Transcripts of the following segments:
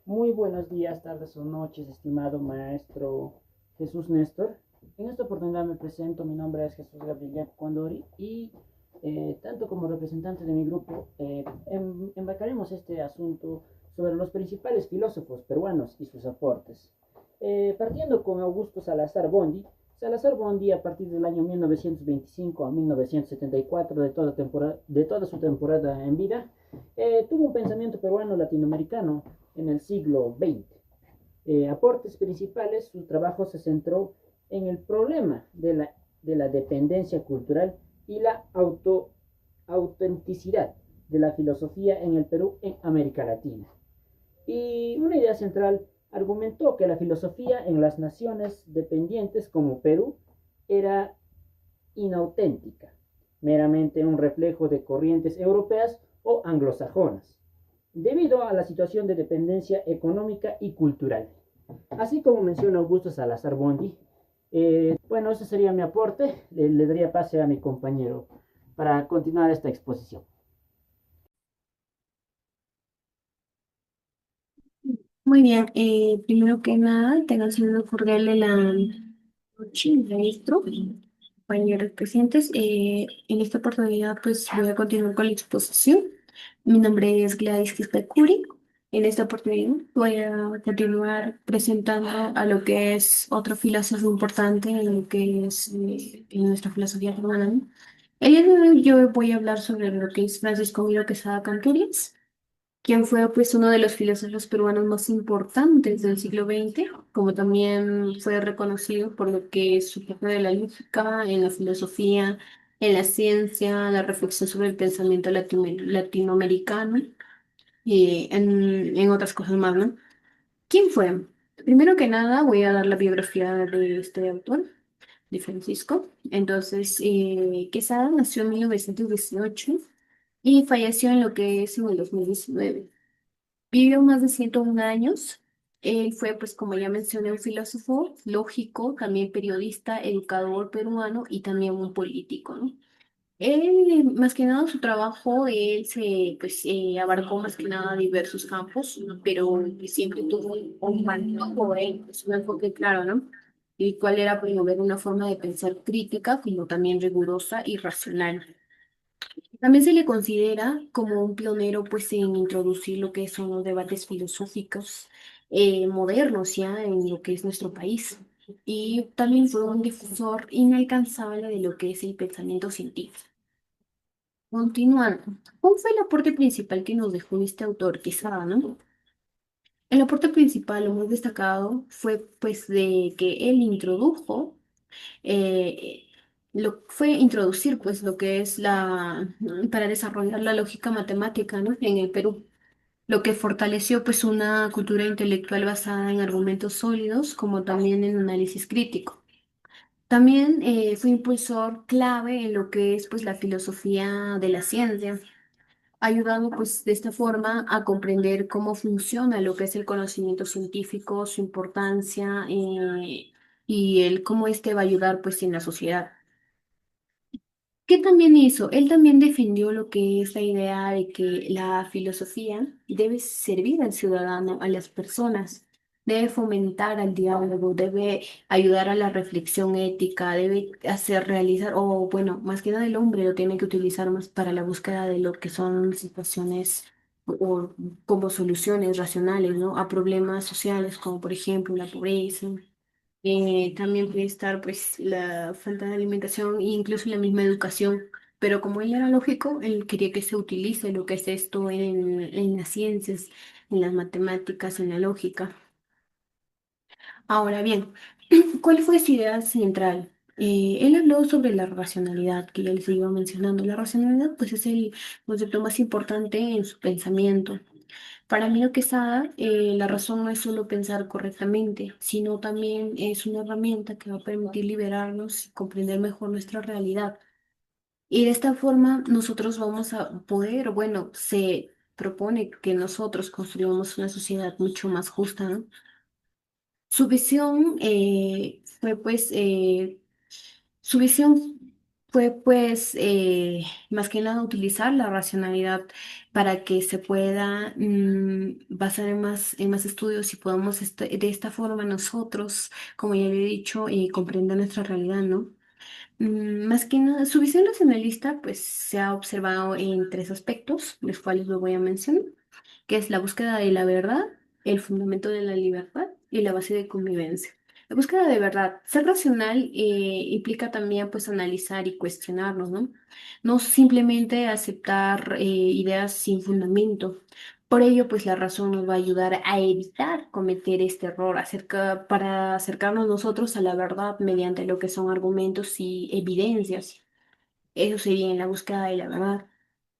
Muy buenos días, tardes o noches, estimado maestro Jesús Néstor. En esta oportunidad me presento, mi nombre es Jesús Gabriel Condori y tanto como representante de mi grupo embarcaremos este asunto sobre los principales filósofos peruanos y sus aportes. Partiendo con Augusto Salazar Bondi. Salazar Bondi, a partir del año 1925 a 1974, de toda su temporada en vida, tuvo un pensamiento peruano latinoamericano en el siglo XX. Aportes principales, su trabajo se centró en el problema de la dependencia cultural y la autenticidad de la filosofía en el Perú en América Latina. Y una idea central argumentó que la filosofía en las naciones dependientes como Perú era inauténtica, meramente un reflejo de corrientes europeas o anglosajonas, debido a la situación de dependencia económica y cultural. Así como menciona Augusto Salazar Bondi, bueno, ese sería mi aporte. Le daría pase a mi compañero para continuar esta exposición. Muy bien, primero que nada, tengo el saludo cordial de la noche, maestro, compañeros presentes. En esta oportunidad, pues voy a continuar con la exposición. Mi nombre es Gladys Quispe-Curi. En esta oportunidad voy a continuar presentando a lo que es otro filósofo importante en lo que es en nuestra filosofía peruana, ¿no? El día de hoy yo voy a hablar sobre lo que es Francisco Miro Quesada Canturis, quien fue pues uno de los filósofos peruanos más importantes del siglo XX, como también fue reconocido por lo que es su papel de la lógica, en la filosofía, en la ciencia, la reflexión sobre el pensamiento latinoamericano y en otras cosas más, ¿no? ¿Quién fue? Primero que nada voy a dar la biografía de este autor, de Francisco. Entonces, Quesada nació en 1918 y falleció en lo que es en el 2019. Vivió más de 101 años. Él fue, pues, como ya mencioné, un filósofo lógico, también periodista, educador peruano y también un político, ¿no? Él, más que nada, su trabajo, él se, pues, abarcó más que nada diversos campos, ¿no? Pero pues, siempre tuvo un enfoque claro, ¿no? Y cuál era promover una forma de pensar crítica, como también rigurosa y racional. También se le considera como un pionero pues en introducir lo que son los debates filosóficos modernos ya en lo que es nuestro país. Y también fue un difusor inalcanzable de lo que es el pensamiento científico. Continuando, ¿cuál fue el aporte principal que nos dejó este autor, Quesada, no? El aporte principal, lo más destacado, fue pues de que él introdujo eh, fue introducir pues lo que es para desarrollar la lógica matemática, ¿no? En el Perú, lo que fortaleció pues una cultura intelectual basada en argumentos sólidos, como también en análisis crítico. También fue impulsor clave en lo que es pues la filosofía de la ciencia, ayudando pues de esta forma a comprender cómo funciona lo que es el conocimiento científico, su importancia y el cómo este va a ayudar pues en la sociedad. ¿Qué también hizo? Él también defendió lo que es la idea de que la filosofía debe servir al ciudadano, a las personas, debe fomentar al diálogo, debe ayudar a la reflexión ética, debe hacer realizar, o bueno, más que nada el hombre lo tiene que utilizar más para la búsqueda de lo que son situaciones o como soluciones racionales, ¿no? A problemas sociales, como por ejemplo la pobreza. También puede estar pues la falta de alimentación e incluso la misma educación, pero como él era lógico, él quería que se utilice lo que es esto en las ciencias, en las matemáticas, en la lógica. Ahora bien, ¿cuál fue su idea central? Él habló sobre la racionalidad, que ya les iba mencionando. La racionalidad pues es el concepto más importante en su pensamiento. Para Miro Quesada, la razón no es solo pensar correctamente, sino también es una herramienta que va a permitir liberarnos y comprender mejor nuestra realidad. Y de esta forma nosotros vamos a poder, bueno, se propone que nosotros construyamos una sociedad mucho más justa, ¿no? Su visión fue pues su visión fue pues más que nada utilizar la racionalidad para que se pueda basar en más estudios y podamos de esta forma nosotros, como ya le he dicho, comprender nuestra realidad, ¿no? Más que nada, su visión nacionalista pues se ha observado en tres aspectos, los cuales lo voy a mencionar, que es la búsqueda de la verdad, el fundamento de la libertad y la base de convivencia. La búsqueda de verdad, ser racional implica también pues analizar y cuestionarnos, ¿no? No simplemente aceptar ideas sin fundamento. Por ello, pues la razón nos va a ayudar a evitar cometer este error para acercarnos nosotros a la verdad mediante lo que son argumentos y evidencias. Eso sería en la búsqueda de la verdad.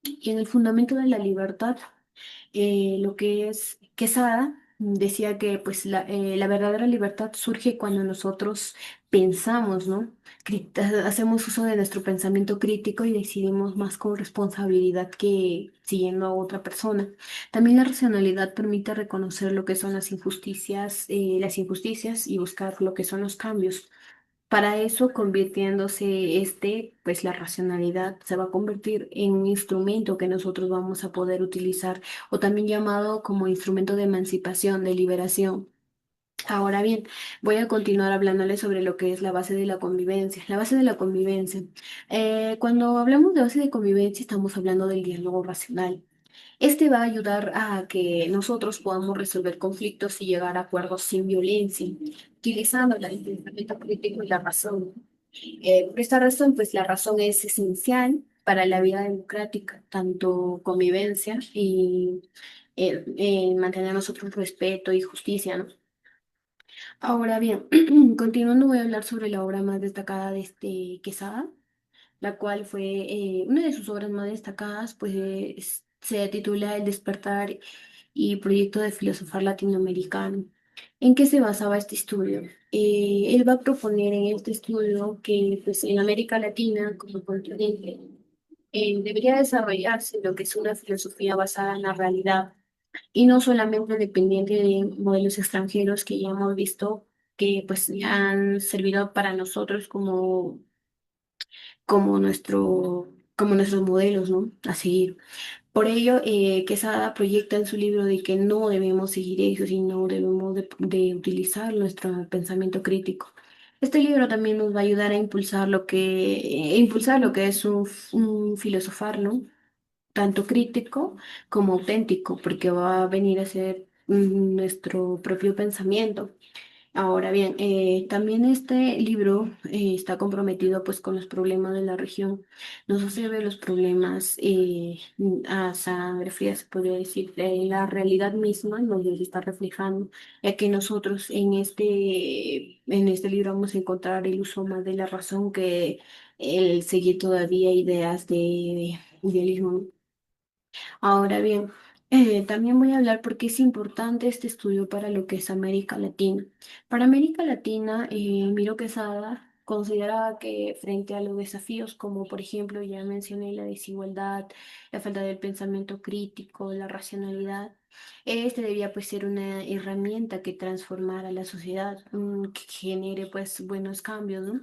Y en el fundamento de la libertad, lo que es Quesada decía que pues la verdadera libertad surge cuando nosotros pensamos, ¿no? Hacemos uso de nuestro pensamiento crítico y decidimos más con responsabilidad que siguiendo a otra persona. También la racionalidad permite reconocer lo que son las injusticias y buscar lo que son los cambios. Para eso, convirtiéndose pues la racionalidad se va a convertir en un instrumento que nosotros vamos a poder utilizar, o también llamado como instrumento de emancipación, de liberación. Ahora bien, voy a continuar hablándole sobre lo que es la base de la convivencia. La base de la convivencia. Cuando hablamos de base de convivencia, estamos hablando del diálogo racional. Este va a ayudar a que nosotros podamos resolver conflictos y llegar a acuerdos sin violencia, utilizando el pensamiento crítico y la razón. Por esta razón, pues la razón es esencial para la vida democrática, tanto convivencia y mantener nosotros respeto y justicia, ¿no? Ahora bien, continuando voy a hablar sobre la obra más destacada de este Quesada, la cual fue una de sus obras más destacadas, pues se titula El despertar y proyecto de filosofar latinoamericano. ¿En qué se basaba este estudio? Él va a proponer en este estudio que pues, en América Latina, como continente, debería desarrollarse lo que es una filosofía basada en la realidad y no solamente dependiente de modelos extranjeros que ya hemos visto que pues han servido para nosotros como nuestros modelos, ¿no? A seguir. Por ello, Quesada proyecta en su libro de que no debemos seguir eso, sino debemos de utilizar nuestro pensamiento crítico. Este libro también nos va a ayudar a impulsar lo que es un filosofar, ¿no? Tanto crítico como auténtico, porque va a venir a ser nuestro propio pensamiento. Ahora bien, también este libro está comprometido pues con los problemas de la región. Nos hace ver los problemas a sangre fría, se podría decir, la realidad misma nos está reflejando, ya que nosotros en este libro vamos a encontrar el uso más de la razón que el seguir todavía ideas de idealismo. Ahora bien, también voy a hablar por qué es importante este estudio para lo que es América Latina. Para América Latina, Miro Quesada consideraba que frente a los desafíos como por ejemplo ya mencioné la desigualdad, la falta del pensamiento crítico, la racionalidad, este debía pues ser una herramienta que transformara la sociedad, que genere pues buenos cambios, ¿no?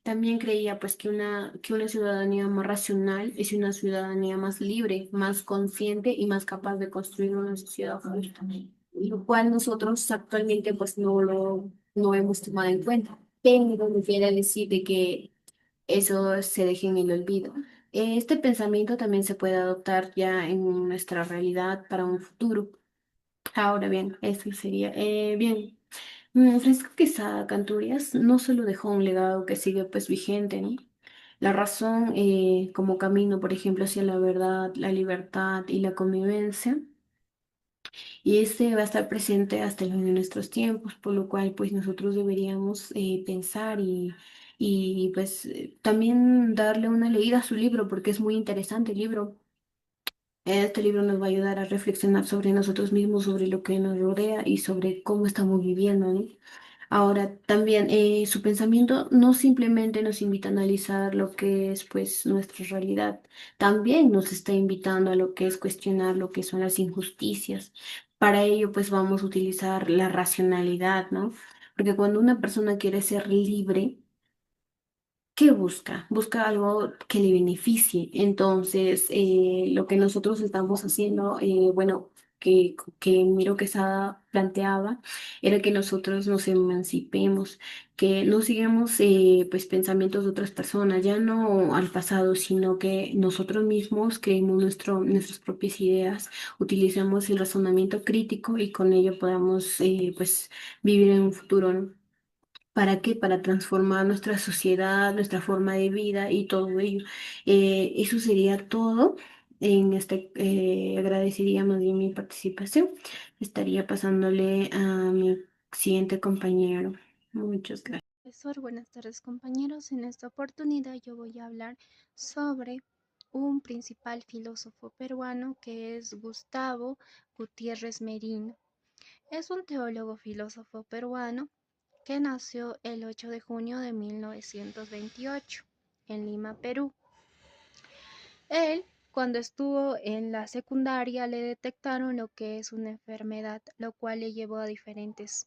También creía pues que una ciudadanía más racional es una ciudadanía más libre, más consciente y más capaz de construir una sociedad justa, lo cual nosotros actualmente pues no hemos tomado en cuenta. Pero no quiere decir de que eso se deje en el olvido. Este pensamiento también se puede adoptar ya en nuestra realidad para un futuro. Ahora bien, eso sería. Bien. Francisco Quesada Canturrias no solo dejó un legado que sigue pues vigente, ¿no? La razón como camino, por ejemplo, hacia la verdad, la libertad y la convivencia, y este va a estar presente hasta el fin de nuestros tiempos, por lo cual pues nosotros deberíamos pensar y pues también darle una leída a su libro, porque es muy interesante el libro. Este libro nos va a ayudar a reflexionar sobre nosotros mismos, sobre lo que nos rodea y sobre cómo estamos viviendo, ¿no? Ahora, también su pensamiento no simplemente nos invita a analizar lo que es pues nuestra realidad, también nos está invitando a lo que es cuestionar lo que son las injusticias. Para ello pues vamos a utilizar la racionalidad, ¿no? Porque cuando una persona quiere ser libre, ¿Qué busca? Busca algo que le beneficie. Entonces, lo que nosotros estamos haciendo, bueno, que Miro Quesada planteaba, era que nosotros nos emancipemos, que no sigamos pues pensamientos de otras personas, ya no al pasado, sino que nosotros mismos creemos nuestras propias ideas, utilicemos el razonamiento crítico y con ello podamos pues vivir en un futuro, ¿no? ¿Para qué? Para transformar nuestra sociedad, nuestra forma de vida y todo ello. Eso sería todo. Agradecería más bien mi participación. Estaría pasándole a mi siguiente compañero. Muchas gracias. Profesor, buenas tardes compañeros. En esta oportunidad yo voy a hablar sobre un principal filósofo peruano que es Gustavo Gutiérrez Merino. Es un teólogo filósofo peruano que nació el 8 de junio de 1928 en Lima, Perú. Él, cuando estuvo en la secundaria, le detectaron lo que es una enfermedad, lo cual le llevó a diferentes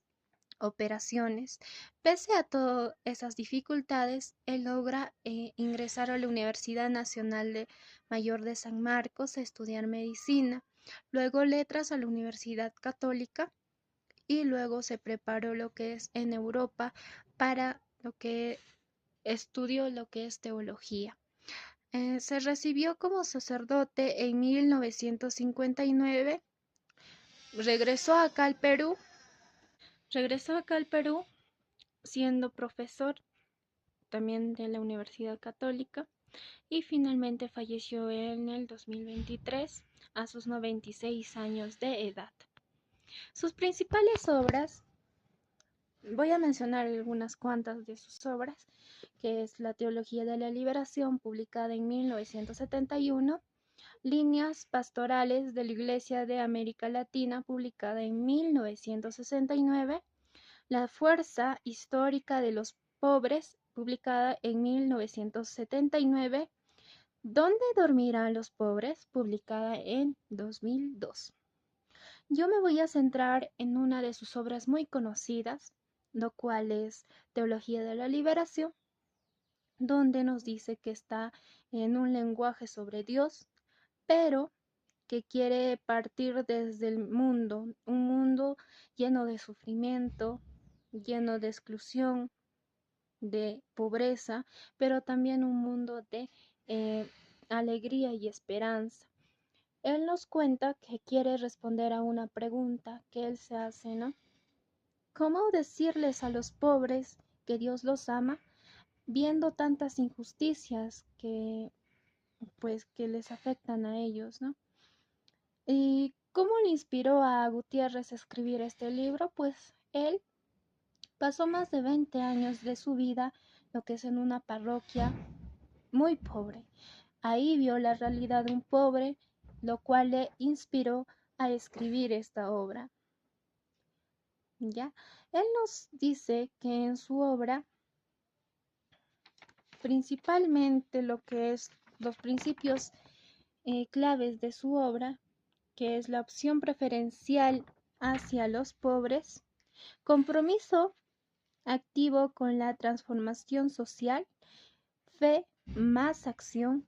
operaciones. Pese a todas esas dificultades, él logra ingresar a la Universidad Nacional de Mayor de San Marcos a estudiar medicina, luego letras a la Universidad Católica y luego se preparó lo que es en Europa para lo que estudió lo que es teología. Se recibió como sacerdote en 1959, regresó acá al Perú, regresó acá al Perú siendo profesor también de la Universidad Católica y finalmente falleció en el 2023 a sus 96 años de edad. Sus principales obras, voy a mencionar algunas cuantas de sus obras, que es La Teología de la Liberación, publicada en 1971, Líneas Pastorales de la Iglesia de América Latina, publicada en 1969, La Fuerza Histórica de los Pobres, publicada en 1979, ¿Dónde dormirán los pobres?, publicada en 2002. Yo me voy a centrar en una de sus obras muy conocidas, lo cual es Teología de la Liberación, donde nos dice que está en un lenguaje sobre Dios, pero que quiere partir desde el mundo, un mundo lleno de sufrimiento, lleno de exclusión, de pobreza, pero también un mundo de eh, alegría y esperanza. Él nos cuenta que quiere responder a una pregunta que él se hace, ¿no? ¿Cómo decirles a los pobres que Dios los ama, viendo tantas injusticias que pues que les afectan a ellos, ¿no? ¿Y cómo le inspiró a Gutiérrez a escribir este libro? Pues él pasó más de 20 años de su vida, lo que es en una parroquia muy pobre. Ahí vio la realidad de un pobre, lo cual le inspiró a escribir esta obra. ¿Ya? Él nos dice que en su obra, principalmente lo que es los principios claves de su obra, que es la opción preferencial hacia los pobres, compromiso activo con la transformación social, fe más acción,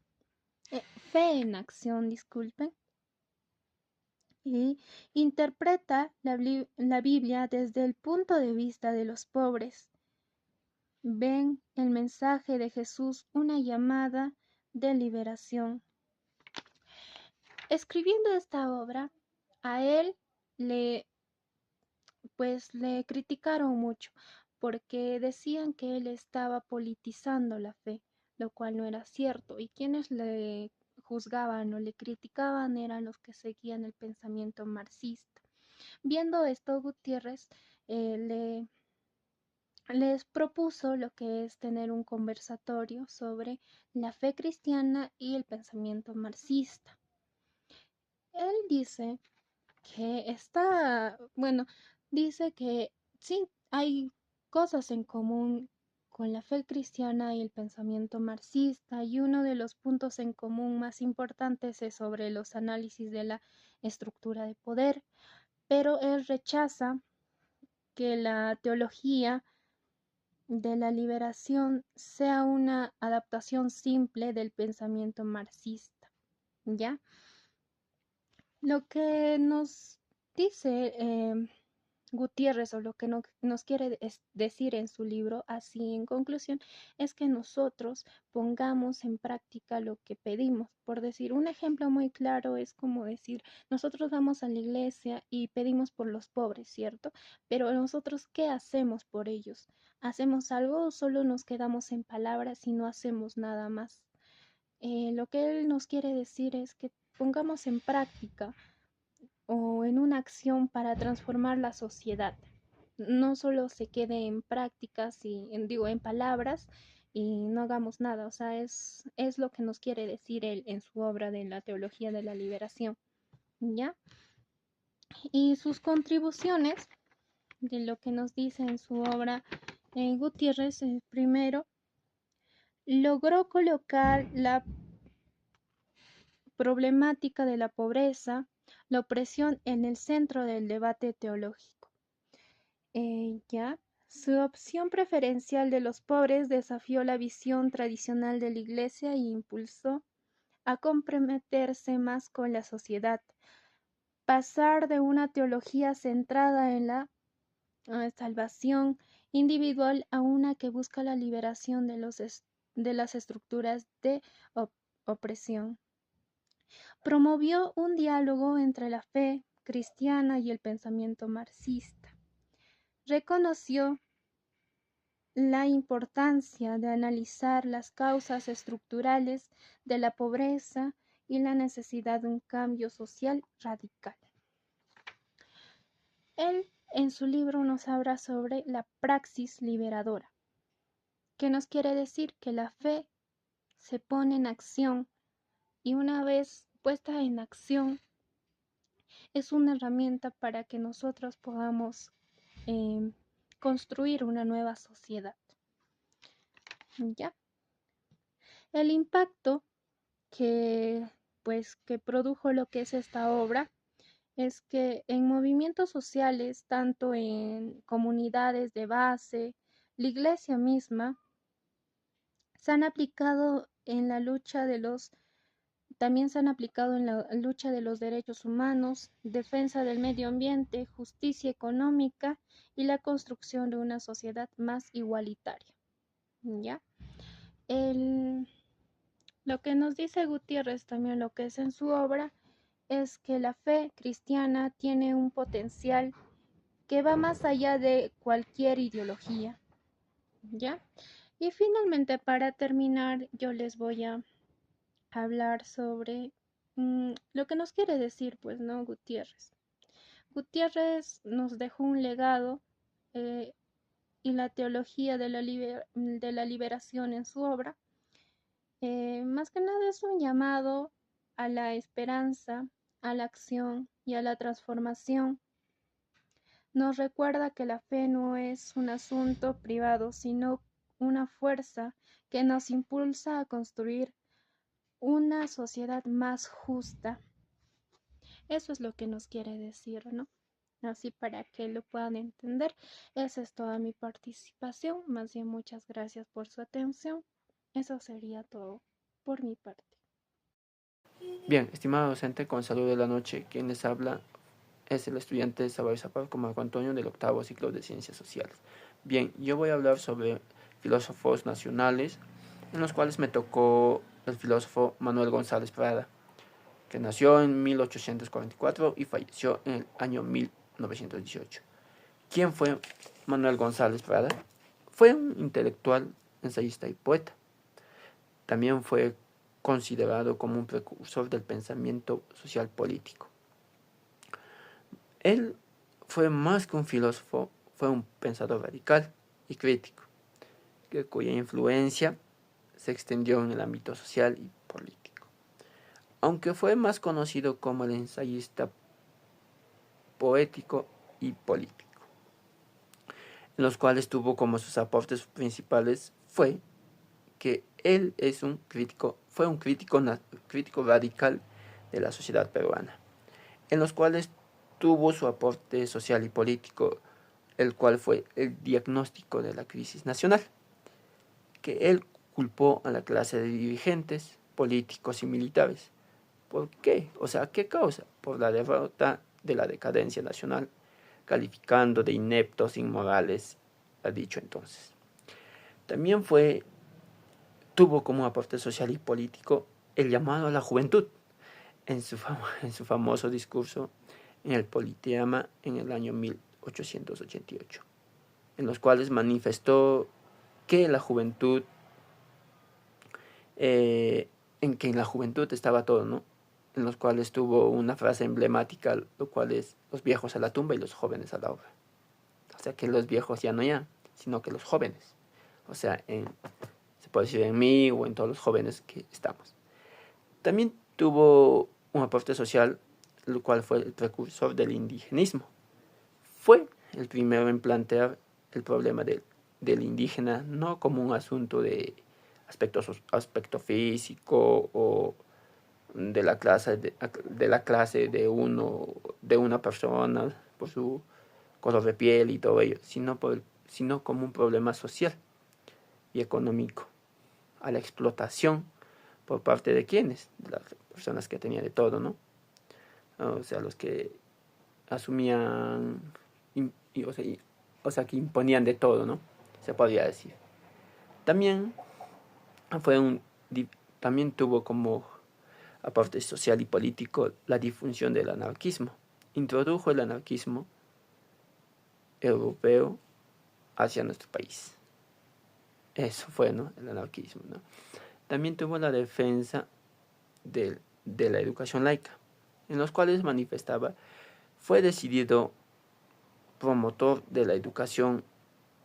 fe en acción, disculpen, y interpreta la Biblia desde el punto de vista de los pobres. Ven el mensaje de Jesús una llamada de liberación. Escribiendo esta obra, a él le le criticaron mucho porque decían que él estaba politizando la fe, lo cual no era cierto, y quienes le juzgaban o le criticaban eran los que seguían el pensamiento marxista. Viendo esto, Gutiérrez les propuso lo que es tener un conversatorio sobre la fe cristiana y el pensamiento marxista. Él dice que dice que sí, hay cosas en común con la fe cristiana y el pensamiento marxista, y uno de los puntos en común más importantes es sobre los análisis de la estructura de poder, pero él rechaza que la teología de la liberación sea una adaptación simple del pensamiento marxista, ¿ya? Lo que nos dice Gutiérrez, o lo que nos quiere decir en su libro, así en conclusión, es que nosotros pongamos en práctica lo que pedimos. Por decir, un ejemplo muy claro es como decir, nosotros vamos a la iglesia y pedimos por los pobres, ¿cierto? Pero nosotros, ¿qué hacemos por ellos? ¿Hacemos algo o solo nos quedamos en palabras y no hacemos nada más? Lo que él nos quiere decir es que pongamos en práctica o en una acción para transformar la sociedad. No solo se quede en prácticas y en palabras y no hagamos nada. O sea, es lo que nos quiere decir él en su obra de la teología de la liberación. ¿Ya? Y sus contribuciones de lo que nos dice en su obra Gutiérrez, primero, logró colocar la problemática de la pobreza, la opresión en el centro del debate teológico. Ya, su opción preferencial de los pobres desafió la visión tradicional de la Iglesia e impulsó a comprometerse más con la sociedad, pasar de una teología centrada en la salvación individual a una que busca la liberación de las estructuras de opresión. Promovió un diálogo entre la fe cristiana y el pensamiento marxista. Reconoció la importancia de analizar las causas estructurales de la pobreza y la necesidad de un cambio social radical. Él en su libro nos habla sobre la praxis liberadora, que nos quiere decir que la fe se pone en acción y una vez puesta en acción es una herramienta para que nosotros podamos construir una nueva sociedad. ¿Ya? El impacto que produjo lo que es esta obra es que en movimientos sociales, tanto en comunidades de base, la iglesia misma, se han aplicado en la lucha de los también se han aplicado en la lucha de los derechos humanos, defensa del medio ambiente, justicia económica y la construcción de una sociedad más igualitaria. ¿Ya? Lo que nos dice Gutiérrez también, lo que es en su obra, es que la fe cristiana tiene un potencial que va más allá de cualquier ideología. ¿Ya? Y finalmente, para terminar, yo les voy a hablar sobre lo que nos quiere decir, pues, ¿no? Gutiérrez. Gutiérrez nos dejó un legado y la teología de la liberación en su obra. Más que nada es un llamado a la esperanza, a la acción y a la transformación. Nos recuerda que la fe no es un asunto privado, sino una fuerza que nos impulsa a construir una sociedad más justa. Eso es lo que nos quiere decir, ¿no? Así para que lo puedan entender. Esa es toda mi participación. Más bien, muchas gracias por su atención. Eso sería todo por mi parte. Bien, estimado docente, con salud de la noche, quien les habla es el estudiante de Saber Zapal como Marco Antonio del octavo ciclo de Ciencias Sociales. Bien, yo voy a hablar sobre filósofos nacionales, en los cuales me tocó el filósofo Manuel González Prada, que nació en 1844 y falleció en el año 1918. ¿Quién fue Manuel González Prada? Fue un intelectual, ensayista y poeta. También fue considerado como un precursor del pensamiento social político. Él fue más que un filósofo, fue un pensador radical y crítico, cuya influencia se extendió en el ámbito social y político. Aunque fue más conocido como el ensayista poético y político, en los cuales tuvo como sus aportes principales fue que él fue un crítico radical de la sociedad peruana, en los cuales tuvo su aporte social y político el cual fue el diagnóstico de la crisis nacional, que él culpó a la clase de dirigentes, políticos y militares. ¿Por qué? O sea, ¿qué causa? Por la derrota de la decadencia nacional, calificando de ineptos, inmorales, ha dicho entonces. También tuvo como aporte social y político el llamado a la juventud en su famoso discurso en el Politeama en el año 1888, en los cuales manifestó que la juventud, en la juventud estaba todo, ¿no? En los cuales tuvo una frase emblemática, lo cual es: los viejos a la tumba y los jóvenes a la obra. O sea, que los viejos ya no ya, sino que los jóvenes. O sea, se puede decir en mí o en todos los jóvenes que estamos. También tuvo un aporte social, lo cual fue el precursor del indigenismo. Fue el primero en plantear el problema del indígena no como un asunto de aspecto físico o de la clase de una persona por su color de piel y todo ello, sino como un problema social y económico, a la explotación por parte de quienes, de las personas que tenían de todo, ¿no? O sea, los que asumían, o sea, que imponían de todo, ¿no? Se podría decir. También también tuvo como aporte social y político la difusión del anarquismo. Introdujo el anarquismo europeo hacia nuestro país. Eso fue, ¿no? El anarquismo, ¿no? También tuvo la defensa de la educación laica, en los cuales fue decidido promotor de la educación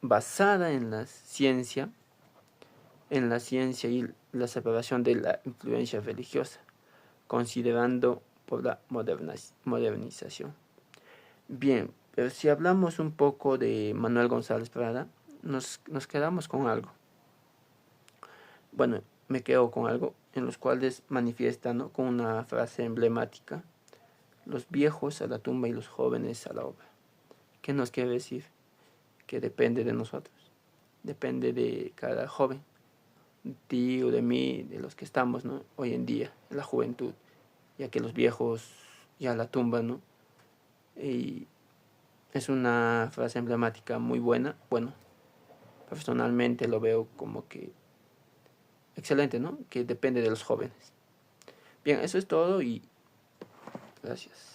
basada en la ciencia y la separación de la influencia religiosa, considerando por la modernización. Bien, pero si hablamos un poco de Manuel González Prada, nos quedamos con algo. Bueno, me quedo con algo en los cuales manifiesta, ¿no?, con una frase emblemática: los viejos a la tumba y los jóvenes a la obra. ¿Qué nos quiere decir? Que depende de nosotros, depende de cada joven, de ti o de mí, de los que estamos, ¿no?, hoy en día, en la juventud, ya que los viejos ya a la tumba, ¿no? Y es una frase emblemática muy buena. Bueno, personalmente lo veo como que excelente, ¿no? Que depende de los jóvenes. Bien, eso es todo y gracias.